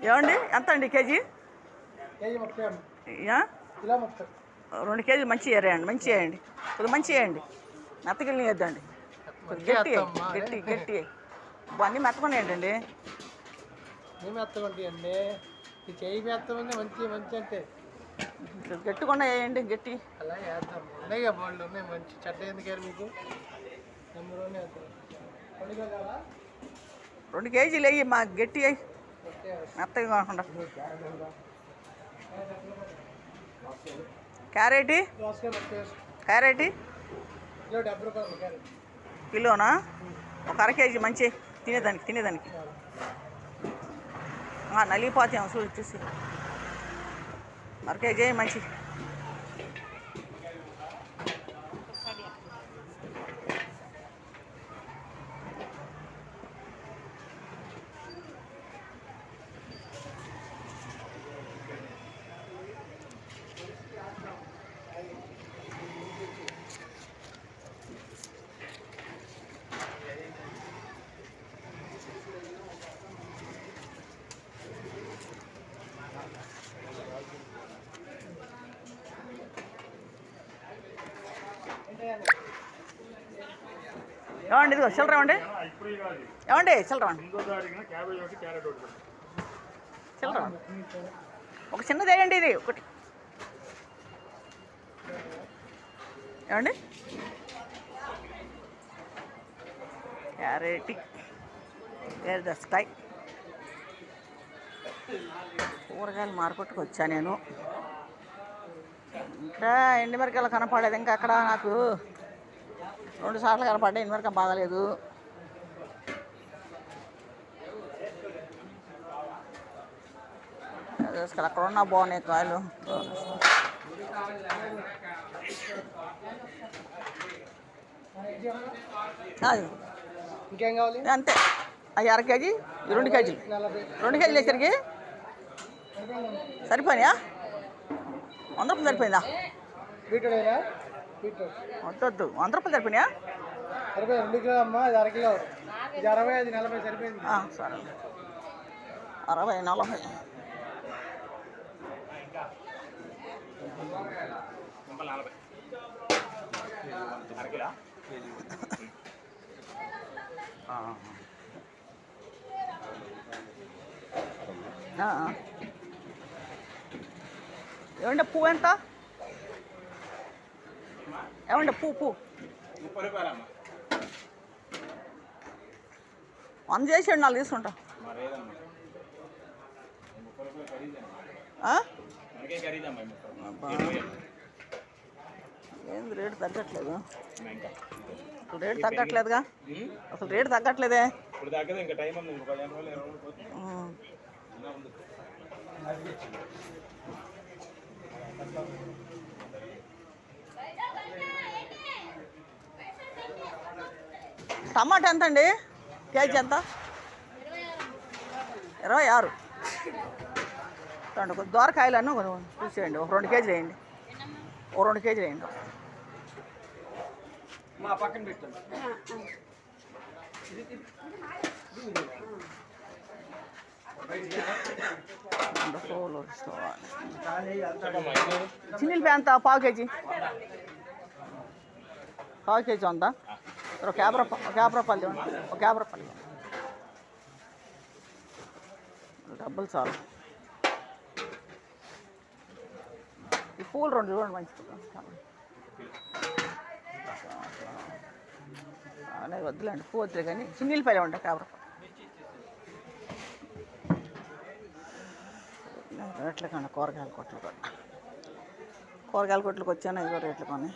ఏమండి ఎంత అండి కేజీ? యా? 2 కేజీలు మంచి వేయండి, మంచి వేయండి, కొద్దిగా మంచి వేయండి. మెత్తగిల్ని వేద్దండి, గట్టి గట్టి గట్టి అన్నీ మెత్తకొని ఏంటండి? మెత్తకుంటాయండి, ఈ చేయి మెత్తమంది మంచి మంచి అంటే గట్టికుండా వేయండి, గట్టి. అలా వేద్దాం. ఉన్నాయి బాళ్ళు ఉన్నాయి మంచి చెడ్డ ఎందుకు మీకు నెంబర్ 2 కేజీలు వేయి, మా గట్టి వేయి, మెత్తగా కాకుండా. క్యారెట్ క్యారెట్ కిలోనా? ఒక 1/2 కేజీ మంచి తినేదానికి నలిగిపోతాం చూసి చూసి. 1/2 కేజీ మంచి. ఏమండి ఇదిగో చిల్లర ఏమండి? ఏమండి చిల్లర చిల్లర ఒక చిన్నది వేయండి, ఇది ఒకటి. ఏమండి? Carrot wear the sky. కూరగాయలు మార్కెట్కి వచ్చా నేను. ఇంకా ఎండుమిరకాయలు కనపడలేదు ఇంకా అక్కడ. నాకు 2 సార్లు కనపడ్డా, ఎండుమిరకాయ బాగాలేదు. అక్కడ ఉన్న బాగున్నాయి కాయలు. ఇంకేం కావాలి? అంతే. అవి 1/2 కేజీ, 2 కేజీలు. 2 కేజీలు వేసరికి సరిపోయినా? 100 రూపాయలు సరిపోయిందా? వద్దు 100 రూపాయలు సరిపోయినా? 2 కిలో అమ్మా, ఇది 1/2 కిలో, ఇది 60, అది 40 సరిపోయింది. సరే 60, 40. ఏమంటే పువ్వు ఎంత? ఏమంటే పువ్వు 100 చేసేయండి, 4 తీసుకుంటా. ఏంది రేటు తగ్గట్లేదు? అసలు రేటు తగ్గట్లేదుగా, అసలు రేటు తగ్గట్లేదే. టమాటా ఎంత అండి కేజీ? ఎంత? 26. కొంచెం దోరకాయలను చూసేయండి, ఒక 2 కేజీలు వేయండి, ఒక 2 కేజీలు వేయండి. మా పక్కన పెట్టండి. చిన్నీలు ఎంత? 1/2 కేజీ. 1/2 కేజీ ఉందా? ఒక 50 రూపాయలు ఇవ్వండి, ఒక 50 రూపాయలు ఇవ్వండి. డబ్బులు చాలు. ఈ పూలు 2 చూడండి, మంచి అనేది వద్దులేండి, పువ్వు వద్దులే కానీ చిన్నీలపాయలు ఉంటాయి 50 రూపాయలు. రేట్లు కానీ కూరగాయల కొట్లకు వచ్చాను, ఇదిగో రేట్లు కానీ.